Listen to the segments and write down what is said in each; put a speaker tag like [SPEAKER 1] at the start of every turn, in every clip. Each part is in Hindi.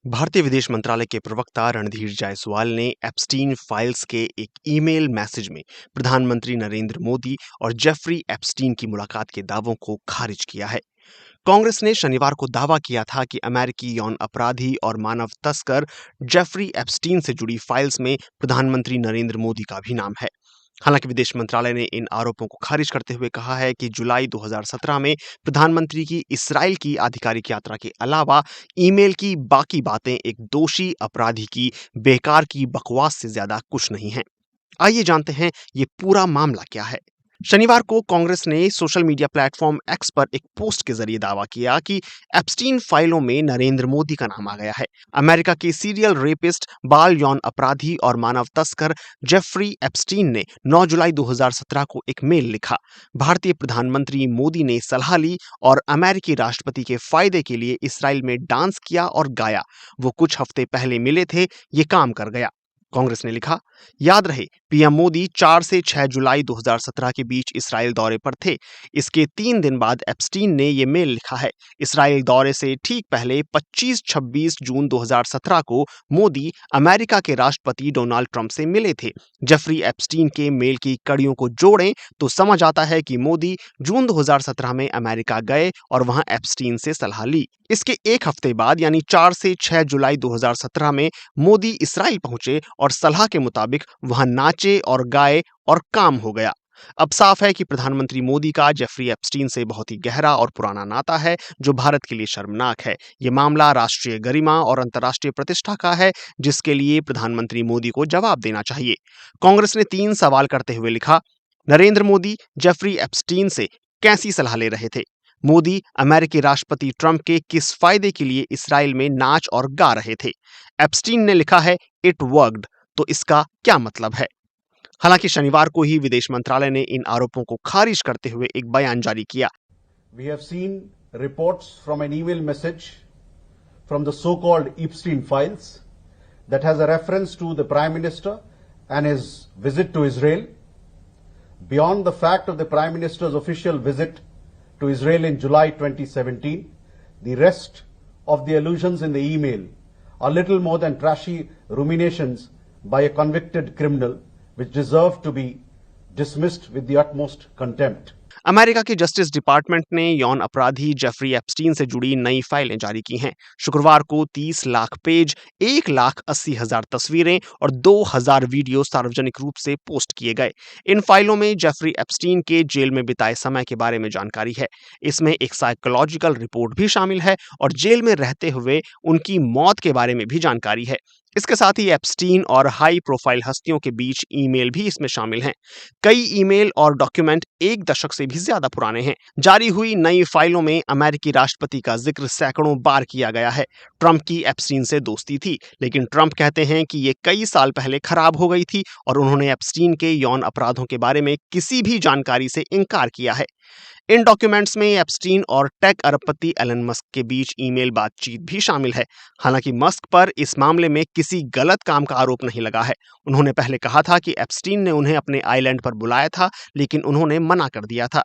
[SPEAKER 1] भारतीय विदेश मंत्रालय के प्रवक्ता रणधीर जायसवाल ने एप्स्टीन फाइल्स के एक ईमेल मैसेज में प्रधानमंत्री नरेंद्र मोदी और जेफरी एप्स्टीन की मुलाकात के दावों को खारिज किया है। कांग्रेस ने शनिवार को दावा किया था कि अमेरिकी यौन अपराधी और मानव तस्कर जेफरी एप्स्टीन से जुड़ी फाइल्स में प्रधानमंत्री नरेंद्र मोदी का भी नाम है। हालांकि विदेश मंत्रालय ने इन आरोपों को खारिज करते हुए कहा है कि जुलाई 2017 में प्रधानमंत्री की इस्राइल की आधिकारिक यात्रा के अलावा ईमेल की बाकी बातें एक दोषी अपराधी की बेकार की बकवास से ज्यादा कुछ नहीं है। आइए जानते हैं ये पूरा मामला क्या है। शनिवार को कांग्रेस ने सोशल मीडिया प्लेटफॉर्म एक्स पर एक पोस्ट के जरिए दावा किया कि एप्स्टीन फाइलों में नरेंद्र मोदी का नाम आ गया है। अमेरिका के सीरियल रेपिस्ट, बाल यौन अपराधी और मानव तस्कर जेफरी एप्स्टीन ने 9 जुलाई 2017 को एक मेल लिखा। भारतीय प्रधानमंत्री मोदी ने सलाह ली और अमेरिकी राष्ट्रपति के फायदे के लिए इसराइल में डांस किया और गाया। वो कुछ हफ्ते पहले मिले थे, ये काम कर गया। कांग्रेस ने लिखा, याद रहे पीएम मोदी 4 से 6 जुलाई 2017 के बीच इसराइल दौरे पर थे। इसके 3 दिन बाद एप्स्टीन ने यह मेल लिखा है। इसराइल दौरे से ठीक पहले 25-26 जून 2017 को मोदी अमेरिका के राष्ट्रपति डोनाल्ड ट्रंप से मिले थे। जेफरी एप्स्टीन के मेल की कड़ियों को जोड़ें तो समझ आता है कि मोदी जून 2017 में अमेरिका गए और वहां एप्स्टीन से सलाह ली। इसके एक हफ्ते बाद यानी 4 से 6 जुलाई 2017 में मोदी इसराइल पहुंचे और सलाह के मुताबिक वहां नाचे और गाए और काम हो गया। अब साफ है कि प्रधानमंत्री मोदी का जेफरी एप्स्टीन से बहुत ही गहरा और पुराना नाता है, जो भारत के लिए शर्मनाक है। ये मामला राष्ट्रीय गरिमा और अंतर्राष्ट्रीय प्रतिष्ठा का है, जिसके लिए प्रधानमंत्री मोदी को जवाब देना चाहिए। कांग्रेस ने 3 सवाल करते हुए लिखा, नरेंद्र मोदी जेफरी एप्स्टीन से कैसी सलाह ले रहे थे? मोदी अमेरिकी राष्ट्रपति ट्रंप के किस फायदे के लिए इसराइल में नाच और गा रहे थे? एप्स्टीन ने लिखा है, इट वर्कड, तो इसका क्या मतलब है? हालांकि शनिवार को ही विदेश मंत्रालय ने इन आरोपों को खारिज करते हुए एक बयान जारी किया।
[SPEAKER 2] We have seen reports from an email message from the so-called Epstein files that has a reference to the Prime Minister and his visit to Israel. Beyond the fact of the Prime Minister's official visit to Israel in July 2017, the rest of the allusions in the email are little more than trashy ruminations by a convicted criminal which deserve to be dismissed with the utmost contempt.
[SPEAKER 1] America के जस्टिस डिपार्टमेंट ने यौन अपराधी जेफरी एप्स्टीन से जुड़ी नई फाइलें जारी की हैं। शुक्रवार को 30 लाख पेज, 1,80,000 तस्वीरें और 2,000 वीडियो सार्वजनिक रूप से पोस्ट किए गए। इन फाइलों में जेफरी एप्स्टीन के जेल में बिताए समय के बारे में जानकारी है। इसमें एक साइकोलॉजिकल रिपोर्ट भी शामिल है और जेल में रहते हुए उनकी मौत के बारे में भी जानकारी है। इसके साथ ही एप्स्टीन और हाई प्रोफाइल हस्तियों के बीच ईमेल भी इसमें शामिल हैं। कई ईमेल और डॉक्यूमेंट 1 दशक से भी ज्यादा पुराने हैं। जारी हुई नई फाइलों में अमेरिकी राष्ट्रपति का जिक्र सैकड़ों बार किया गया है। ट्रंप की एप्स्टीन से दोस्ती थी, लेकिन ट्रंप कहते हैं कि ये कई साल पहले खराब हो गई थी और उन्होंने एप्स्टीन के यौन अपराधों के बारे में किसी भी जानकारी से इनकार किया है। इन डॉक्यूमेंट्स में एप्स्टीन और टेक अरबपति एलन मस्क के बीच ईमेल बातचीत भी शामिल है। हालांकि मस्क पर इस मामले में किसी गलत काम का आरोप नहीं लगा है। उन्होंने पहले कहा था कि एप्स्टीन ने उन्हें अपने आइलैंड पर बुलाया था, लेकिन उन्होंने मना कर दिया था।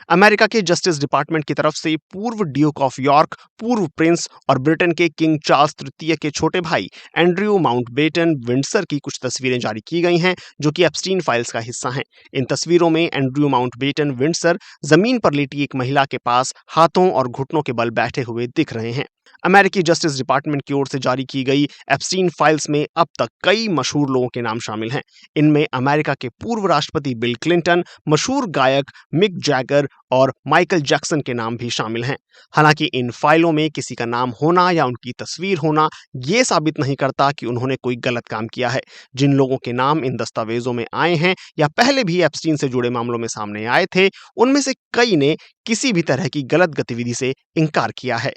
[SPEAKER 1] अमेरिका के जस्टिस डिपार्टमेंट की तरफ से पूर्व ड्यूक ऑफ यॉर्क, पूर्व प्रिंस और ब्रिटेन के किंग चार्ल्स तृतीय के छोटे भाई एंड्रयू माउंटबेटन विंडसर की कुछ तस्वीरें जारी की गई हैं, जो कि एप्स्टीन फाइल्स का हिस्सा हैं। इन तस्वीरों में एंड्रयू माउंटबेटन विंडसर जमीन पर लेटी एक महिला के पास हाथों और घुटनों के बल बैठे हुए दिख रहे हैं। अमेरिकी जस्टिस डिपार्टमेंट की ओर से जारी की गई एप्स्टीन फाइल्स में अब तक कई मशहूर लोगों के नाम शामिल हैं। इनमें अमेरिका के पूर्व राष्ट्रपति बिल क्लिंटन, मशहूर गायक मिक जैगर और माइकल जैक्सन के नाम भी शामिल हैं। हालांकि इन फाइलों में किसी का नाम होना या उनकी तस्वीर होना ये साबित नहीं करता कि उन्होंने कोई गलत काम किया है। जिन लोगों के नाम इन दस्तावेजों में आए हैं या पहले भी एप्स्टीन से जुड़े मामलों में सामने आए थे, उनमें से कई ने किसी भी तरह की गलत गतिविधि से इनकार किया है।